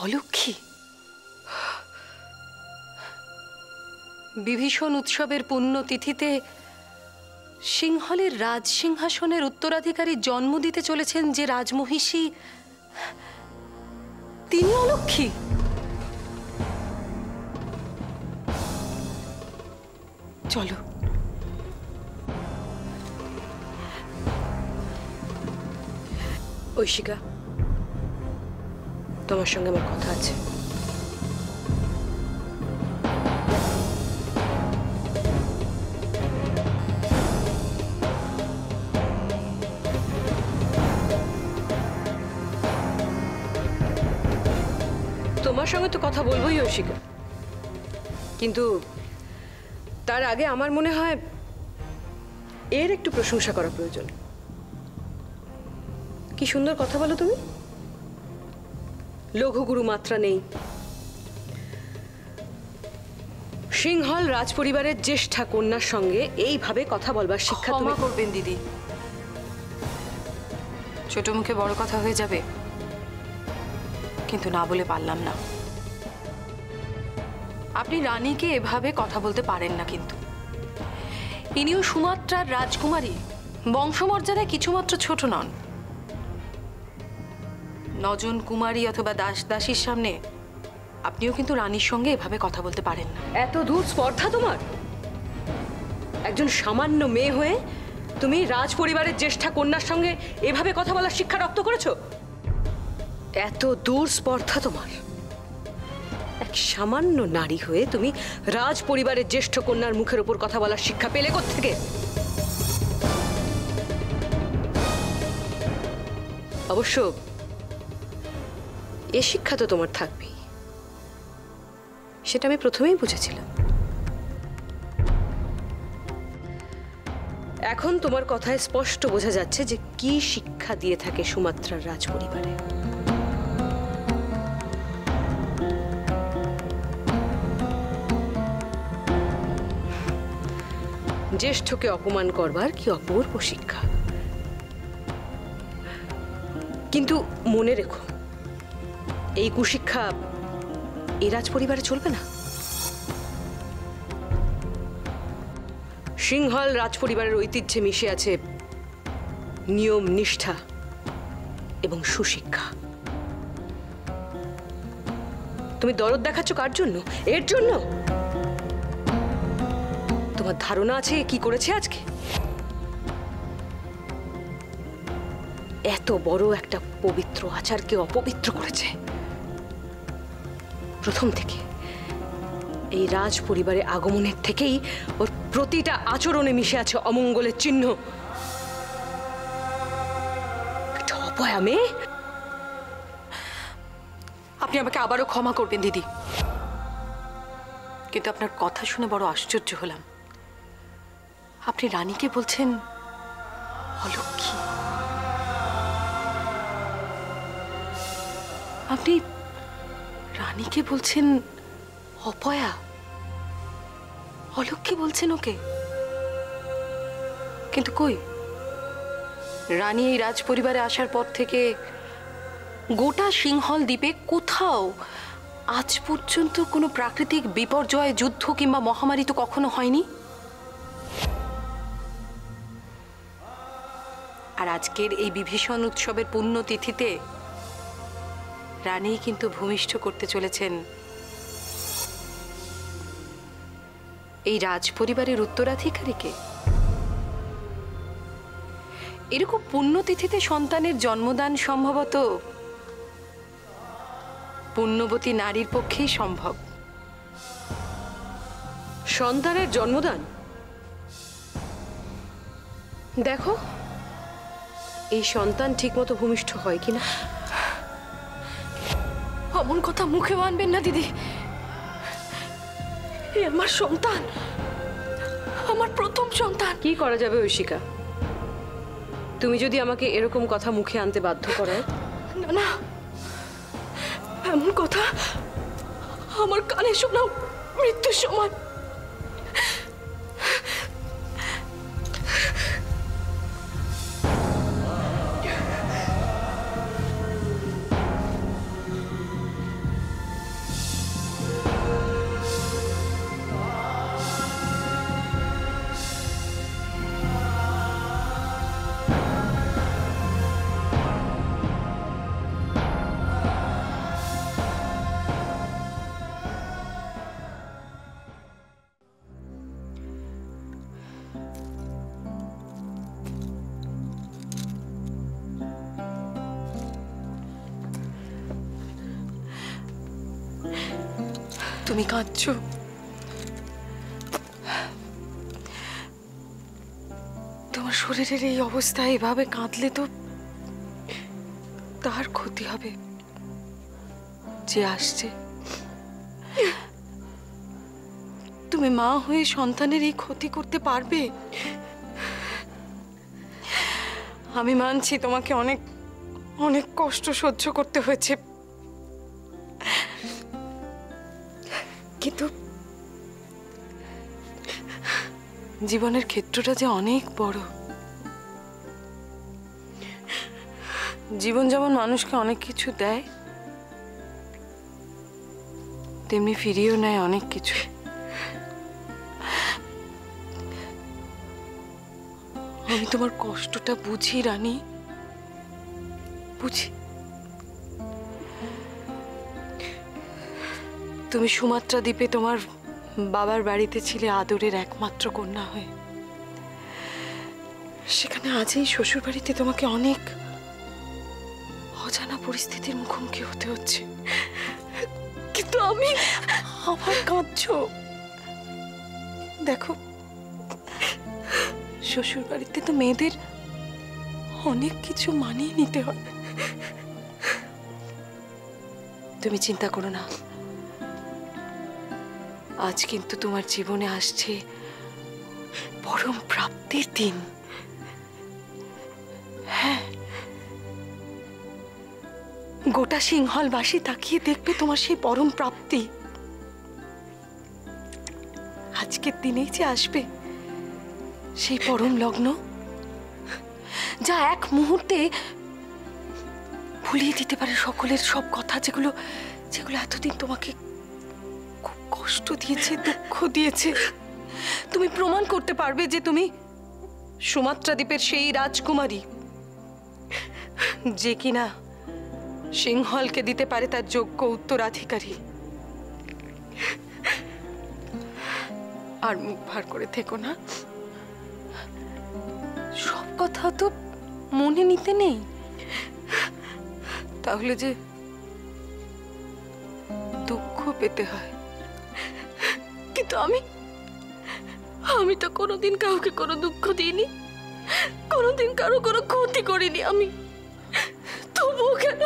অলক্ষী, বিভীষণ উৎসবের পুণ্যতিথিতে সিংহলের রাজসিংহাসনের উত্তরাধিকারী জন্ম দিতে চলেছেন যে রাজমহিষী, তিনি অলক্ষী। চলো। ঐশিকা, তোমার সঙ্গে আমার কথা আছে। তোমার সঙ্গে তো কথা বলবোই ঐশিকা, কিন্তু তার আগে আমার মনে হয় এর একটু প্রশংসা করা প্রয়োজন। কি সুন্দর কথা বলো তুমি, লঘুগুরু মাত্রা নেই। সিংহল রাজপরিবারের জ্যেষ্ঠা কন্যার সঙ্গে এইভাবে কথা বলবার শিক্ষা ক্ষমা করবেন দিদি, ছোট মুখে বড় কথা হয়ে যাবে, কিন্তু না বলে পারলাম না। আপনি রানীকে এভাবে কথা বলতে পারেন না, কিন্তু ইনিও সুমাত্রার রাজকুমারী, বংশমর্যাদায় কিছুমাত্র ছোট নন। 9 জন কুমারী অথবা দাস দাসীর সামনে আপনিও কিন্তু রানীর সঙ্গে এভাবে কথা বলতে পারেন না। এত দূর স্পর্ধা তোমার? একজন সামান্য মেয়ে হয়ে তুমি রাজপরিবারের জ্যেষ্ঠা কন্যার সঙ্গে এভাবে কথা বলার শিক্ষা রপ্ত করেছো? এত দূর স্পর্ধা তোমার? এক সামান্য নারী হয়ে তুমি রাজপরিবারের জ্যেষ্ঠ কন্যার মুখের উপর কথা বলার শিক্ষা পেলে কোত্থেকে? অবশ্য এ শিক্ষা তো তোমার থাকবেই, সেটা আমি প্রথমেই বুঝেছিলাম। এখন তোমার কথায় স্পষ্ট বোঝা যাচ্ছে যে কি শিক্ষা দিয়ে থাকে সুমাত্রার রাজপরিবারে। জ্যেষ্ঠকে অপমান করবার কি অপূর্ব শিক্ষা। কিন্তু মনে রেখো, এই কুশিক্ষা এই রাজপরিবারে চলবে না। সিংহল রাজপরিবারের ঐতিহ্যে মিশে আছে নিয়ম, নিষ্ঠা এবং সুশিক্ষা। তুমি দরদ দেখাচ্ছ কার জন্য? এর জন্য? তোমার ধারণা আছে কি করেছে আজকে? এত বড় একটা পবিত্র আচারকে অপবিত্র করেছে। প্রথম থেকে, এই রাজ পরিবারে আগমনের থেকেই ওর প্রতিটা আচরণে মিশে আছে অমঙ্গলের চিহ্ন। অপয়া মেয়ে। আপনি আমাকে আবারও ক্ষমা করবেন দিদি, কিন্তু আপনার কথা শুনে বড় আশ্চর্য হলাম। আপনি রানীকে বলছেন অলক্ষী। আপনি রানীকে বলছেন অপয়া, অলক্ষী বলছেন ওকে। কিন্তু কই, রানী এই রাজ পরিবারে আসার পর থেকে গোটা সিংহল দ্বীপে কোথাও আজ পর্যন্ত কোনো প্রাকৃতিক বিপর্যয়, যুদ্ধ কিংবা মহামারী তো কখনো হয়নি। আর আজকের এই বিভীষণ উৎসবের পুণ্যতিথিতে রানী কিন্তু ভূমিষ্ঠ করতে চলেছেন এই রাজ পরিবারের উত্তরাধিকারীকে। এরকম পুণ্যতিথিতে সন্তানের জন্মদান সম্ভবত পুণ্যবতী নারীর পক্ষেই সম্ভব। সন্তানের জন্মদান? দেখো এই সন্তান ঠিকমতো ভূমিষ্ঠ হয় কিনা। অমন কথা মুখে আনবেন না দিদি। আমার সন্তান, আমার প্রথম সন্তান। কি করা যাবে ঐশিকা, তুমি যদি আমাকে এরকম কথা মুখে আনতে বাধ্য করায়? না না, এমন কথা আমার কানে শোনাও মৃত্যুর সময়। তুমি কাঁদছো? তোমার শরীরের এই অবস্থায় এভাবে কাঁদলে তো তার ক্ষতি হবে যে আসছে। তুমি মা হয়ে সন্তানের এই ক্ষতি করতে পারবে? আমি মানছি তোমাকে অনেক অনেক কষ্ট সহ্য করতে হয়েছে, কিন্তু জীবনের ক্ষেত্রটা যে অনেক বড়। জীবন যেমন মানুষকে অনেক কিছু দেয়, তেমনি ফিরিয়েও নেয় অনেক কিছু। আমি তোমার কষ্টটা বুঝি রানী, বুঝি। তুমি সুমাত্রা দ্বীপে তোমার বাবার বাড়িতে ছিলে আদরের একমাত্র কন্যা হয়ে। সেখানে আজ এই শ্বশুর বাড়িতে তোমাকে অনেক অজানা পরিস্থিতির মুখোমুখি হতে হচ্ছে, কিন্তু আমি আবার কাঁদছো। দেখো, শ্বশুর বাড়িতে তো মেয়েদের অনেক কিছু মানিয়ে নিতে হয়। তুমি চিন্তা করো না, আজ কিন্তু তোমার জীবনে আসছে পরম প্রাপ্তির দিন। হ্যাঁ, গোটা সিংহলবাসী তাকিয়ে দেখবে তোমার সেই পরম প্রাপ্তি। আজকের দিনেই যে আসবে সেই পরম লগ্ন, যা এক মুহূর্তে ভুলিয়ে দিতে পারে সকলের সব কথা, যেগুলো যেগুলো এতদিন তোমাকে খুব কষ্ট দিয়েছে, দুঃখ দিয়েছে। তুমি প্রমাণ করতে পারবে যে তুমি সুমাত্রা দ্বীপের সেই রাজকুমারী, যে কিনা সিংহলকে দিতে পারে তার যোগ্য উত্তরাধিকারী। আর মুখ ভার করে থেকো না, সব কথা তো মনে নিতে নেই, তাহলে যে দুঃখ পেতে হয়। কিন্তু আমি তো কোনোদিন কাউকে কোনো দুঃখ দিইনি, কোনোদিন কারো কোনো ক্ষতি করিনি। আমি তবুও কেন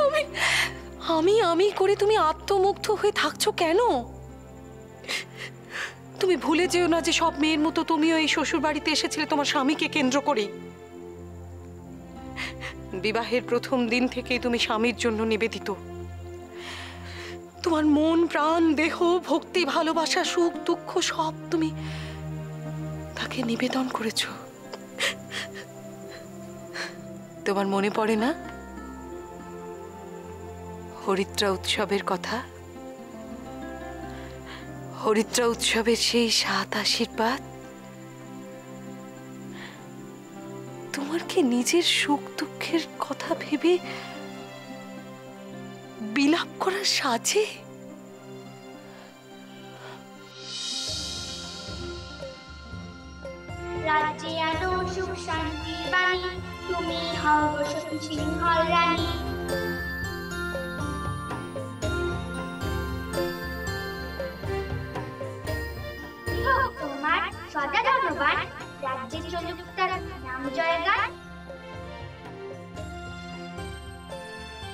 আমি করে তুমি আত্মমুগ্ধ হয়ে থাকছো কেন? তুমি ভুলে যেও না যে সব মেয়ের মতো তুমিও এই শ্বশুর বাড়িতে এসেছিলে তোমার স্বামীকে কেন্দ্র করে। বিবাহের প্রথম দিন থেকেই তুমি স্বামীর জন্য নিবেদিত। তোমার মন, প্রাণ, দেহ, ভক্তি, ভালোবাসা, সুখ, দুঃখ সব তুমি তাকে নিবেদন করেছ। তোমার মনে পড়ে না হরিদ্রা উৎসবের কথা? হরিদ্রা উৎসবের সেই 7 আশীর্বাদ তোমার কি নিজের সুখ দুঃখের কথা ভেবে বিলাপ করার সাজে? রাজ্যে আনো সুখ শান্তি বাণী, তুমি হও বসন্ত সিংহল রানী। তোমার সদা ধন্যবাদ, রাজ্যে চলুক তার নাম জয়গান।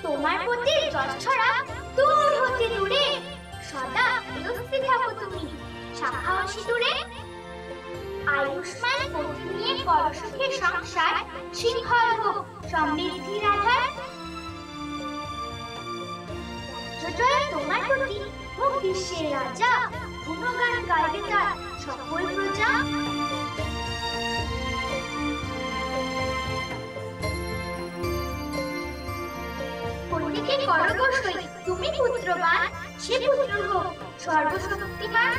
তোমার প্রতি যশ ছড়া দূর হতে দূরে, সদা প্রিয়স্থিত থাকো তুমি সাহসী দূরে। আয়ুষ্মান পতি নিয়ে করো সুখের সংসার, সিংহল হোক সমৃদ্ধির আধার। জয় তোমার প্রতি হোক বিশ্বের রাজা, গুণগান গাইবে তার সকল প্রজা। পতিকে করো বশই তুমি পুত্রবান, সে পুত্র হোক সর্বশক্তিমান।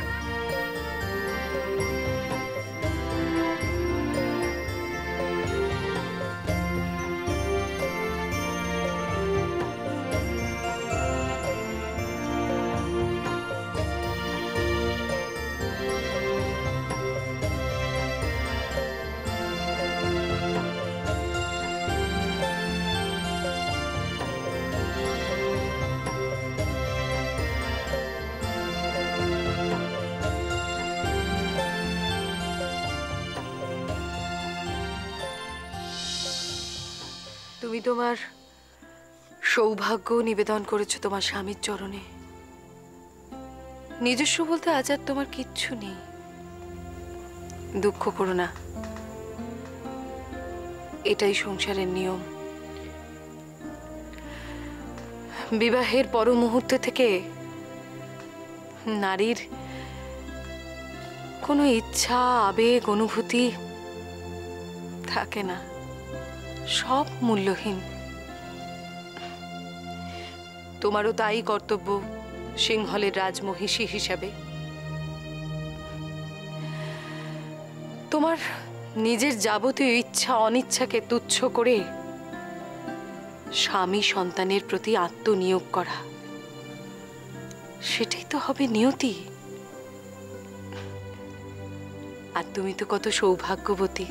তুমি তোমার সৌভাগ্য নিবেদন করেছো তোমার স্বামীর চরণে। নিজস্ব বলতে আজ আর তোমার কিচ্ছু নেই। দুঃখ করো না, এটাই সংসারের নিয়ম। বিবাহের পর মুহূর্ত থেকে নারীর কোনো ইচ্ছা, আবেগ, অনুভূতি থাকে না, সব মূল্যহীন। তোমারও তাই কর্তব্য সিংহলের রাজমহিষী হিসাবে। তোমার নিজের যাবতীয় ইচ্ছা অনিচ্ছাকে তুচ্ছ করে স্বামী সন্তানের প্রতি আত্মনিয়োগ করা, সেটাই তো হবে নিয়তি। আর তুমি তো কত সৌভাগ্যবতী,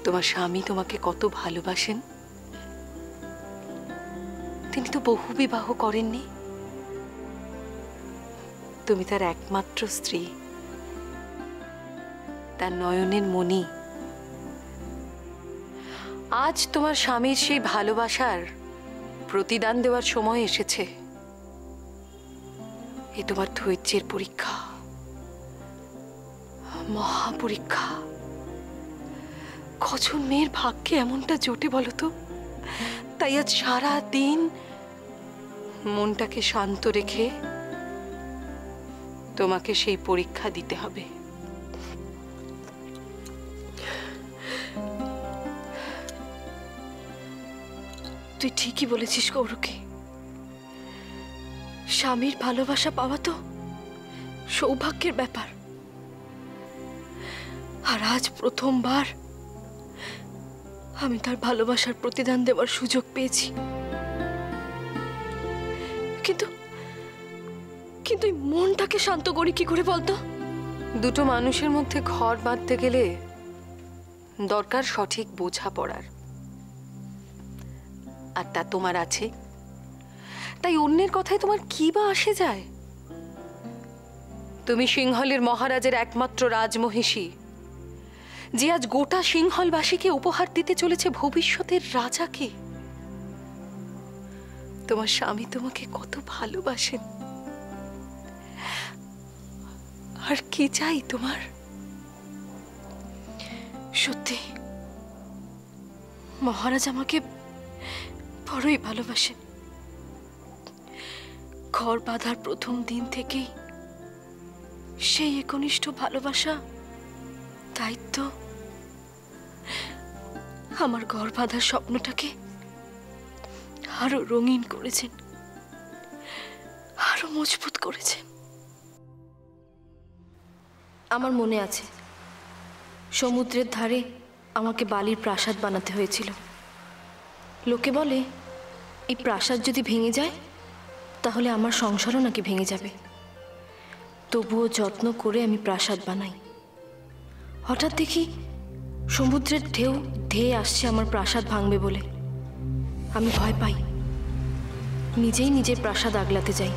তোমার স্বামী তোমাকে কত ভালোবাসেন। তিনি তো বহু বিবাহ করেননি, তুমি তার একমাত্র স্ত্রী, তার নয়নের মণি। আজ তোমার স্বামীর সেই ভালোবাসার প্রতিদান দেওয়ার সময় এসেছে। এ তোমার ধৈর্যের পরীক্ষা, মহাপরীক্ষা। কজন মেয়ের ভাগ্যে এমনটা জোটে বলো তো? তাই আজ সারা দিন মনটাকে শান্ত রেখে তোমাকে সেই পরীক্ষা দিতে হবে। তুই ঠিকই বলেছিস গৌরকে, স্বামীর ভালোবাসা পাওয়া তো সৌভাগ্যের ব্যাপার। আর আজ প্রথমবার আমি তার ভালোবাসার প্রতিদান দেওয়ার সুযোগ পেয়েছি। কিন্তু কিন্তু এই মনটাকে শান্ত করি কি করে বলতো? দুটো মানুষের মধ্যে ঘর বাঁধতে গেলে দরকার সঠিক বোঝাপড়ার, আর তা তোমার আছে। তাই অন্যের কথায় তোমার কি বা আসে যায়? তুমি সিংহলের মহারাজের একমাত্র রাজমহিষী, যে আজ গোটা সিংহলবাসীকে উপহার দিতে চলেছে ভবিষ্যতের রাজাকে। তোমার স্বামী তোমাকে কত ভালোবাসেন, আর কি চাই তোমার? সত্যি মহারাজ আমাকে বড়ই ভালোবাসেন। ঘর বাঁধার প্রথম দিন থেকেই সেই একনিষ্ঠ ভালোবাসা, দায়িত্ব আমার ঘর বাঁধার স্বপ্নটাকে আরো রঙিন করেছেন, আরো মজবুত করেছেন। আমার মনে আছে সমুদ্রের ধারে আমাকে বালির প্রাসাদ বানাতে হয়েছিল। লোকে বলে এই প্রাসাদ যদি ভেঙে যায় তাহলে আমার সংসারও নাকি ভেঙে যাবে। তবুও যত্ন করে আমি প্রাসাদ বানাই। হঠাৎ দেখি সমুদ্রের ঢেউ ধেয়ে আসছে আমার প্রাসাদ ভাঙবে বলে। আমি ভয় পাই, নিজেই নিজের প্রাসাদ আগলাতে যাই।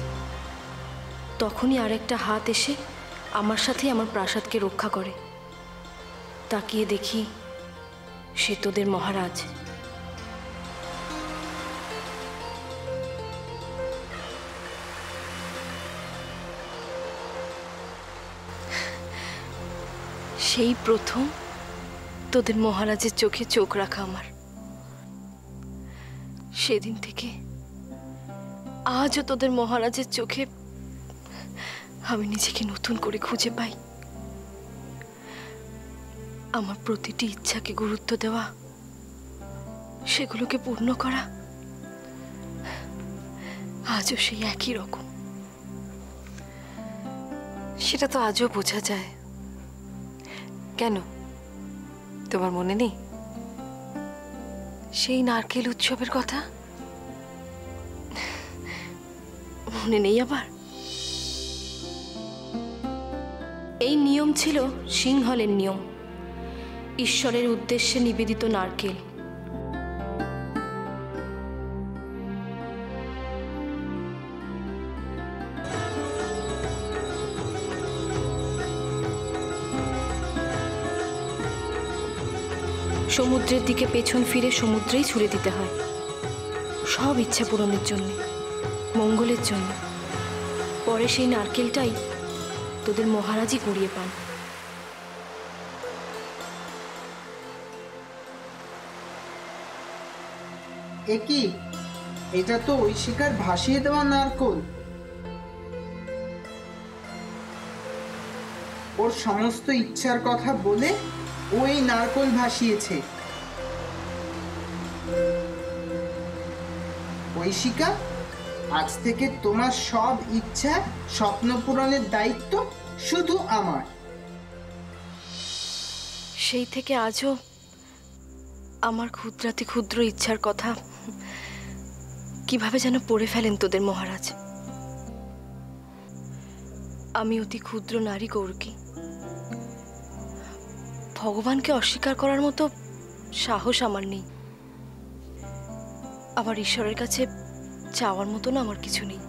তখনই আরেকটা হাত এসে আমার সাথে আমার প্রাসাদকে রক্ষা করে। তাকিয়ে দেখি সে তোদের মহারাজ। সেই প্রথম তোদের মহারাজের চোখে চোখ রাখা আমার। সেদিন থেকে আজও তোদের মহারাজের চোখে আমি নিজেকে নতুন করে খুঁজে পাই। আমার প্রতিটি ইচ্ছাকে গুরুত্ব দেওয়া, সেগুলোকে পূর্ণ করা, আজও সেই একই রকম। সেটা তো আজও বোঝা যায়। কেন, তোমার মনে নেই সেই নারকেল উৎসবের কথা? মনে নেই আবার? এই নিয়ম ছিল সিংহলের নিয়ম, ঈশ্বরের উদ্দেশ্যে নিবেদিত নারকেল। সমুদ্রের দিকে পেছন ফিরে সমুদ্রেই ছুড়ে দিতে হয়, সব ইচ্ছা পূরণের জন্য, মঙ্গলের জন্য। পরে সেই নারকেলটাই তোদের মহারাজই কুড়িয়ে পান। একই, এটা তো ঐশিকার ভাসিয়ে দেওয়া নারকোল। ওর সমস্ত ইচ্ছার কথা বলে ও এই নারকোল ভাসিয়েছে। ঐশিকা, আজ থেকে তোমার সব ইচ্ছা স্বপ্ন পূরণের দায়িত্ব শুধু আমার। সেই থেকে আজও আমার ক্ষুদ্রাতি ক্ষুদ্র ইচ্ছার কথা কিভাবে যেন পড়ে ফেলেন তোদের মহারাজ। আমি অতি ক্ষুদ্র নারী গৌরকী, ভগবানকে অস্বীকার করার মতো সাহস আমার নেই। আবার ঈশ্বরের কাছে চাওয়ার মতন আমার কিছু নেই।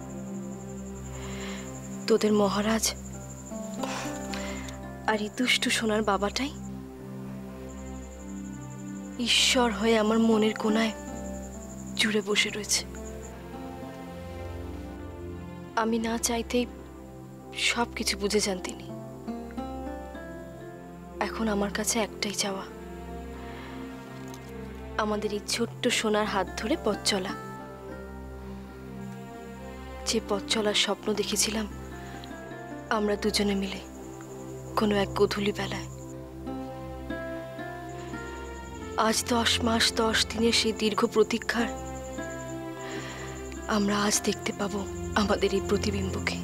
তোদের মহারাজ আর এই দুষ্টু সোনার বাবাটাই ঈশ্বর হয়ে আমার মনের কোণায় জুড়ে বসে রয়েছে। আমি না চাইতেই সব কিছু বুঝে যান তিনি। এখন আমার কাছে একটাই চাওয়া, আমাদের এই ছোট্ট সোনার হাত ধরে পথ চলা। যে পথ চলার স্বপ্ন দেখেছিলাম আমরা দুজনে মিলে কোনো এক গোধূলি বেলায়। আজ 10 মাস 10 দিনের সেই দীর্ঘ প্রতীক্ষার আমরা আজ দেখতে পাবো আমাদের এই প্রতিবিম্বকে।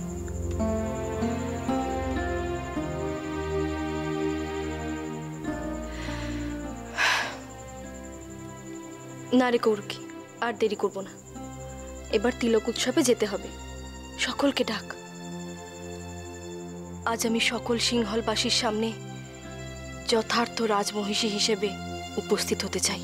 না রে গৌরকী, আর দেরি করব না। এবার তিলক উৎসবে যেতে হবে। সকলকে ডাক। আজ আমি সকল সিংহলবাসীর সামনে যথার্থ রাজমহিষী হিসেবে উপস্থিত হতে চাই।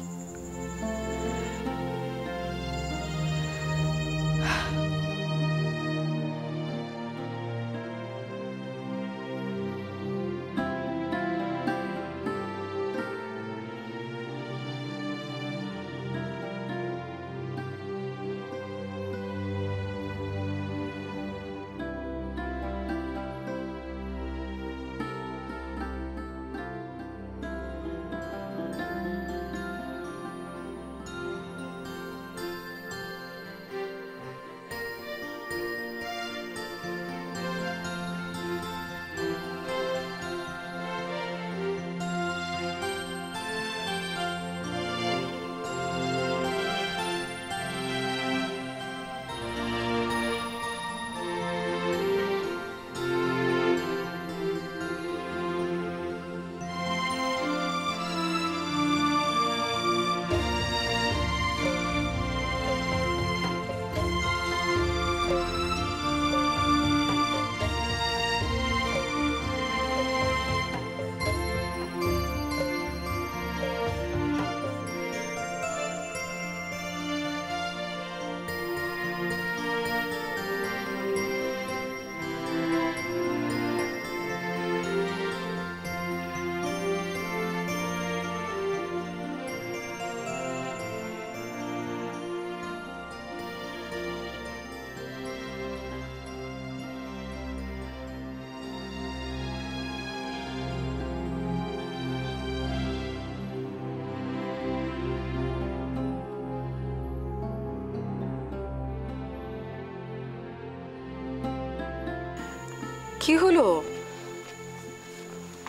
কি হলো?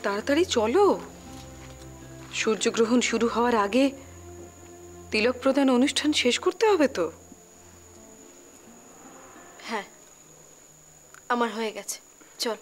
তাড়াতাড়ি চলো, সূর্যগ্রহণ শুরু হওয়ার আগে তিলক প্রদান অনুষ্ঠান শেষ করতে হবে তো। হ্যাঁ, আমার হয়ে গেছে, চল।